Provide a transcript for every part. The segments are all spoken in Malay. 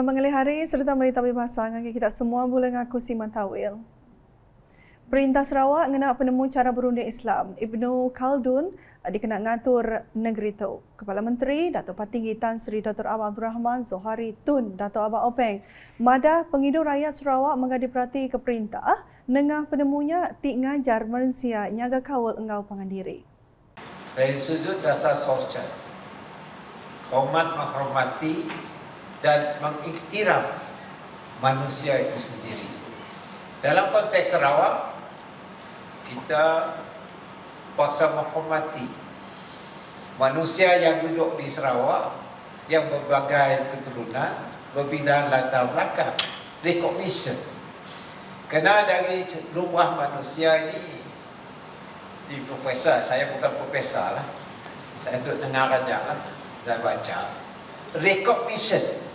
Selamat mengalih hari serta berita berbahasa dengan kita semua boleh ngaku si Mantawil. Perintah Sarawak ngena penemu cara berunding Islam Ibnu Khaldun dikena ngatur negeri itu. Kepala Menteri Datuk Patinggi Tan Sri Dr. Abang Abdul Rahman Zohari Tun Datuk Abang Openg madah pengidur rakyat Sarawak mengadi perhati ke perintah nengah penemunya tik ngajar merensia nyaga kawal engau pangandiri. Dari sudut dasar sosial, hormat menghormati dan mengiktiraf manusia itu sendiri. Dalam konteks Sarawak, kita paksa menghormati manusia yang duduk di Sarawak yang berbagai keturunan, berbidang latar belakang, recognition. Kerana dari rumah manusia ini, di profesor, saya bukan profesor lah, saya tu dengar aja lah, saya baca, recognition.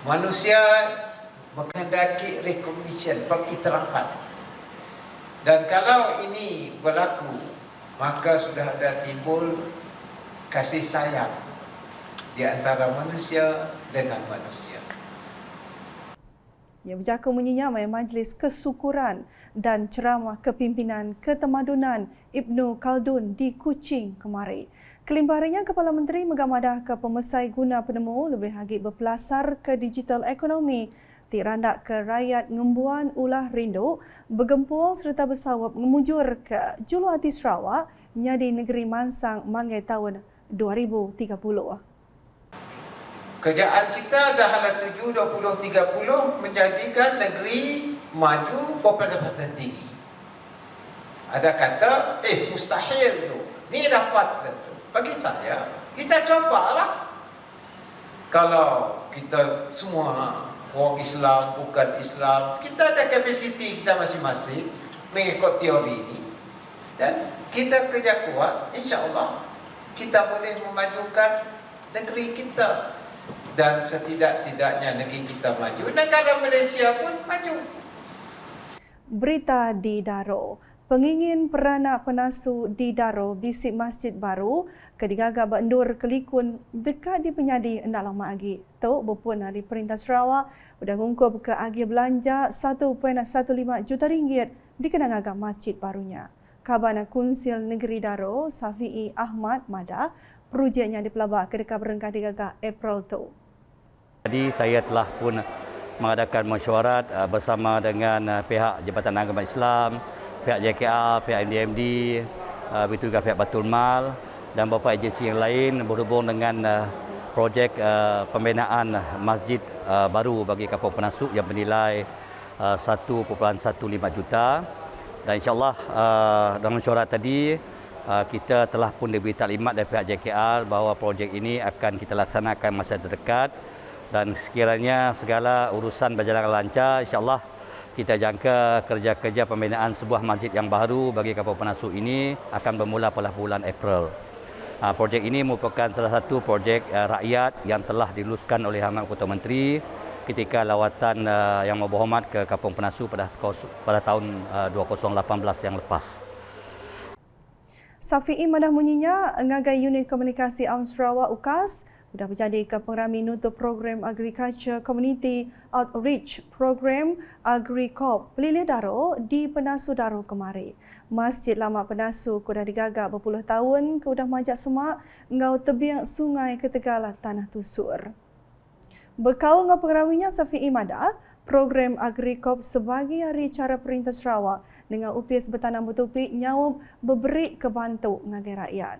Manusia menghendaki recognition, pengiktirafan. Dan kalau ini berlaku, maka sudah ada timbul kasih sayang di antara manusia dengan manusia. Ia berjaka menyenyamai Majlis Kesyukuran dan Ceramah Kepimpinan Ketemadunan Ibnu Khaldun di Kuching kemari. Kelimbahannya, Kepala Menteri megamadah ke pemesai guna penemu lebih lagi berpelasar ke digital ekonomi, tirandak ke rakyat ngembuan ulah rindu, bergempur serta bersawap memujur ke juluhati Sarawak nyadi negeri mansang mangai tahun 2030. Kerjaan kita dah hala tuju 2030 menjadikan negeri maju berpendapatan tinggi. Ada kata, mustahil tu. Ni dapat tu. Bagi saya, kita cobalah. Kalau kita semua orang Islam, bukan Islam, kita ada kapasiti kita masing-masing mengikut teori ini. Dan kita kerja kuat, insya-Allah kita boleh memajukan negeri kita. Dan setidak-tidaknya negeri kita maju, negara Malaysia pun maju. Berita di Daro. Pengingin peranak penasu di Daro bisik masjid baru kedigagak bendur kelikun dekat di penyadi endak lama lagi. Tok berpun dari Perintah Sarawak sudah ngungkup ke agi belanja 1.15 juta ringgit di kenangaga masjid barunya. Kabana Kunsil Negeri Daro Safi'i Ahmad Mada projeknya dipelabak ke dekat berengkah digagak April tu. Jadi saya telah pun mengadakan mesyuarat bersama dengan pihak Jabatan Agama Islam, pihak JKR, pihak MDMD, begitu juga pihak Batul Mal dan beberapa agensi yang lain berhubung dengan projek pembinaan masjid baru bagi Kampung Penasuk yang bernilai 1.15 juta. Dan insyaAllah dalam mesyuarat tadi kita telah pun diberi taklimat dari pihak JKR bahawa projek ini akan kita laksanakan masa terdekat. Dan sekiranya segala urusan berjalan lancar, insyaAllah kita jangka kerja-kerja pembinaan sebuah masjid yang baru bagi Kampung Penasuk ini akan bermula pada bulan April. Projek ini merupakan salah satu projek rakyat yang telah diluluskan oleh Amat Ketua Menteri ketika lawatan yang berhormat ke Kampung Penasuk pada tahun 2018 yang lepas. Safi'i madah munyinya ngagai Unit Komunikasi Awam Sarawak UKAS sudah berjadi ke pengrami untuk program Agriculture Community Outreach Program AgriCorp Pelilih Daro di Penasu Daro kemari. Masjid Lama Penasu sudah digagak berpuluh tahun ke udah majak semak ngau tebiang sungai ke Tegala Tanah Tusur. Berkau ngau pengraminya Safi'i madah program AgriCorp sebagai hari cara Perintah Sarawak dengan UPS bertanam bertupik nyawam beberi kebantu ngagai rakyat.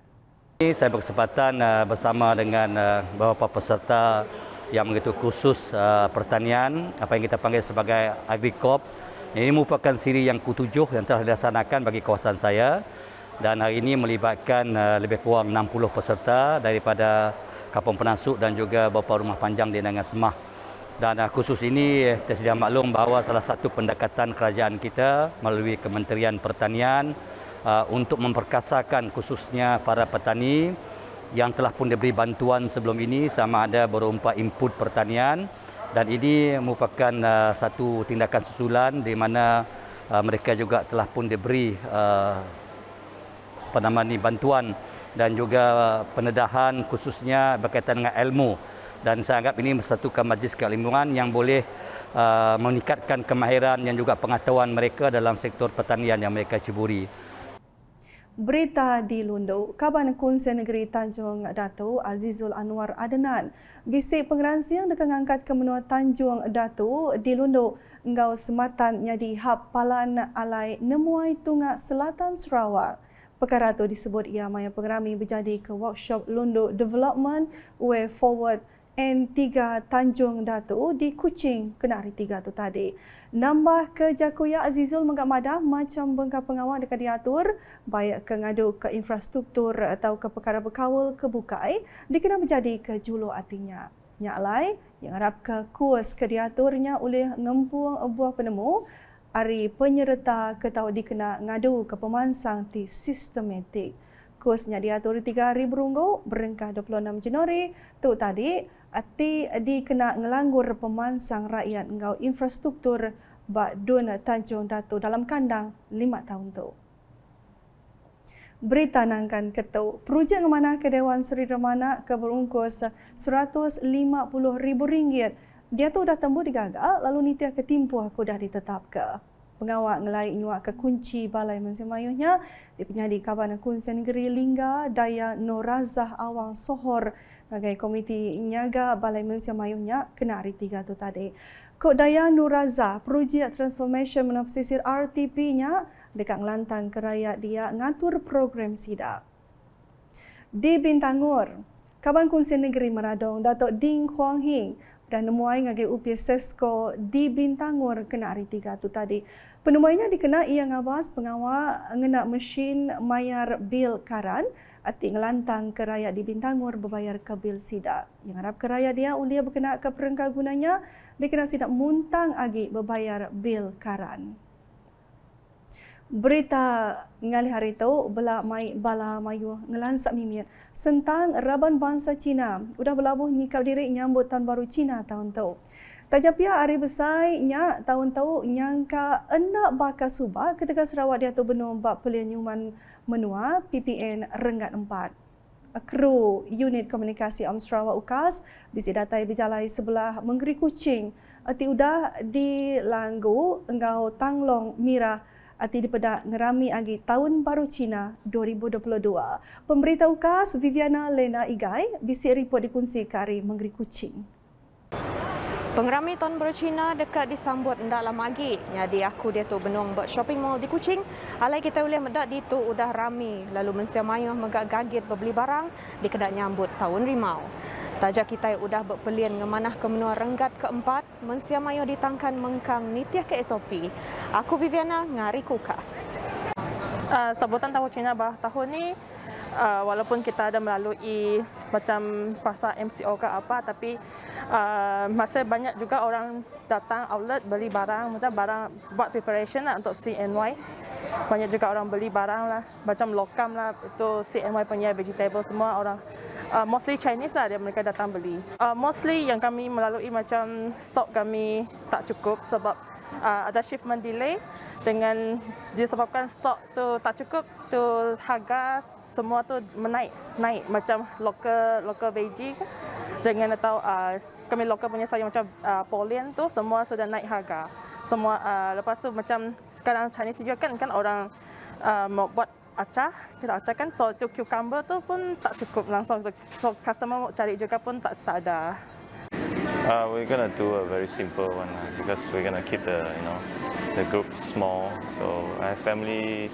Saya berkesempatan bersama dengan beberapa peserta yang begitu khusus pertanian, apa yang kita panggil sebagai AgriCorp. Ini merupakan siri yang ke-7 yang telah dilaksanakan bagi kawasan saya dan hari ini melibatkan lebih kurang 60 peserta daripada Kampung Penasuk dan juga beberapa rumah panjang di Nangan Semah. Dan khusus ini kita sedia maklum bahawa salah satu pendekatan kerajaan kita melalui Kementerian Pertanian untuk memperkasakan khususnya para petani yang telah pun diberi bantuan sebelum ini sama ada berupa input pertanian, dan ini merupakan satu tindakan susulan di mana mereka juga telah pun diberi bantuan dan juga pendedahan khususnya berkaitan dengan ilmu dan saya anggap ini mempersatukan majlis keilmuan yang boleh meningkatkan kemahiran dan juga pengetahuan mereka dalam sektor pertanian yang mereka ceburi. Berita di Lundu, Kaban Kunsen Negeri Tanjung Datu Azizul Anwar Adnan bisik pengeransiang dekat angkat ke menua Tanjung Datu di Lundu engau sematan nyadi hab palan alai nemuai tungak selatan Sarawak. Perkara itu disebut ia maya pengerami berjadi ke workshop Lundu Development Way Forward N3 Tanjung Datu di Kuching kena hari 3 tu tadi. Nambah ke Jakuya Azizul menggamadah macam bengkak pengawal dekat diatur baik ke ngadu ke infrastruktur atau ke perkara berkawal ke bukai dikena menjadi ke julu artinya. Nyak lai yang harap ke kurs ke diaturnya oleh ngempuang buah penemu hari penyerta ke tahu dikena ngadu ke pemansang ti sistematik. Kursnya diatur 3 hari berunggu berengkah 26 Januari tu tadi ati dikena ngelanggur pemansang rakyat ngau infrastruktur bak Dun Tanjung Datu dalam kandang 5 tahun tu. Berita nangkan ketu, projek ngemanah ke Dewan Seri Remana ke berungkus RM150,000. Dia tu dah tembus digagal lalu nitia ketimpu aku dah ditetapkan. Pengawal ngelai nyuak ke kunci balai mensemayuhnya di penyadi Kaban Kunsen Negeri Lingga Daya Norazah Awang Sohor ngagai komiti nyaga balai mensemayuhnya kena hari 3 tu tadi. Kod Daya Norazah projek transformation menopsisir RTP-nya dekat ngelantang keraya dia ngatur program sidak. Di Bintangur, Kaban Kunsen Negeri Meradong Datuk Ding Huang Hing dan nemuai ngagai UPS Sesko di Bintangur kena hari 3 tu tadi. Penemuainya dikena ia ngabas pengawal ngena mesin mayar bil karan ati ngelantang ke rakyat di Bintangur berbayar ke bil sidak. Yang harap ke rakyat dia ulia berkena ke perengkah gunanya dikena sidak muntang agi berbayar bil karan. Berita ngali hari itu bala mayu ngelansak mimiat sentang Raban Bangsa Cina udah berlabuh nyikap diri nyambut tahun baru Cina tahun tu. Tajapia hari besarnya tahun tu nyangka enak bakal subak ketika Sarawak dia tu benua bab pelianyuman menua PPN Rengat 4. Kru unit komunikasi Sarawak UKAS bisi datai berjalai sebelah Menggeri Kuching ati udah dilanggu engau Tanglong Mirah ati dipedak ngerami agi tahun baru Cina 2022. Pemberita UKAS Viviana Lena Igai bisi report dikongsi ke hari Menggeri Kuching. Pengerami tahun baru Cina dekat disambut ndak lama lagi. Jadi aku dia tu benung buat shopping mall di Kuching. Alai kita boleh medak di tu udah rami lalu mensiamayuh megak gagit berbeli barang dikedak nyambut tahun rimau. Tajak kita udah berpelian ngemanah ke menua Renggat keempat mensiamayuh ditangkan mengkang nitiah ke SOP. Aku Viviana ngari kukas. Sambutan tahun Cina bah tahun ni walaupun kita ada melalui macam fasa MCO ke apa tapi masih banyak juga orang datang outlet beli barang macam barang buat preparation lah untuk CNY. Banyak juga orang beli barang lah macam lokam lah itu CNY punya vegetable semua orang mostly Chinese lah dia mereka datang beli. Mostly yang kami melalui macam stok kami tak cukup sebab ada shipment delay dengan disebabkan stok tu tak cukup tu harga semua tu naik macam local veggie dengan atau kami local punya sayur macam Polian tu semua sudah naik harga. Semua lepas tu macam sekarang Chinese juga kan orang mau buat acah, kita acah kan so tu cucumber tu pun tak cukup langsung so customer cari juga pun tak ada. We're gonna do a very simple one because we're gonna keep the group small. So I have family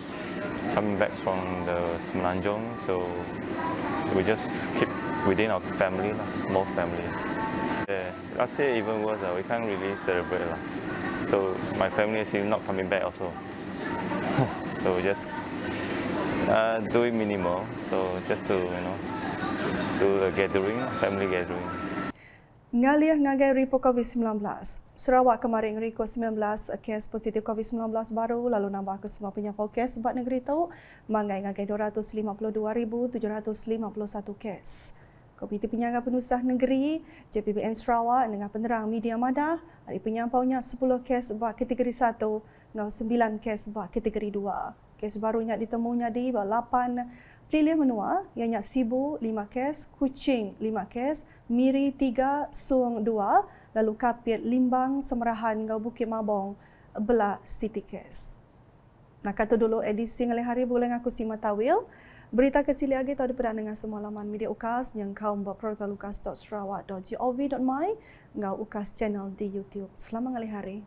coming back from the Semenanjung, so we just keep within our family, small family. Last year even worse, we can't really celebrate. So my family is not coming back also. So we just do it minimal. So just to do a gathering, family gathering. Ngaliah ngagai ripo COVID-19. Sarawak kemarin riko 19 kes positif COVID-19 baru lalu nambah ke semua penyakit kes sebab negeri tahu mangai ngagai 252,751 kes. Komiti Penjaga Penusah Negeri JPBN Sarawak dengan penerang media madah hari penyampaunya 10 kes sebab kategori 1 dan 9 kes sebab kategori 2. Kes barunya ditemunya di 8 Pilih menua ianya Sibu 5 kes, Kuching 5 kes, Miri 3, Suong 2, lalu Kapit, Limbang, Semerahan, Ngau Bukit Mabong, Belah City kes. Nah, kata dulu edisi ngalih hari boleh ngaku si Matawil. Berita kesili lagi tahu dipedak dengan semua laman media UKAS yang kau membuat program lukas.sarawak.gov.my ngau UKAS channel di YouTube. Selamat ngalih hari.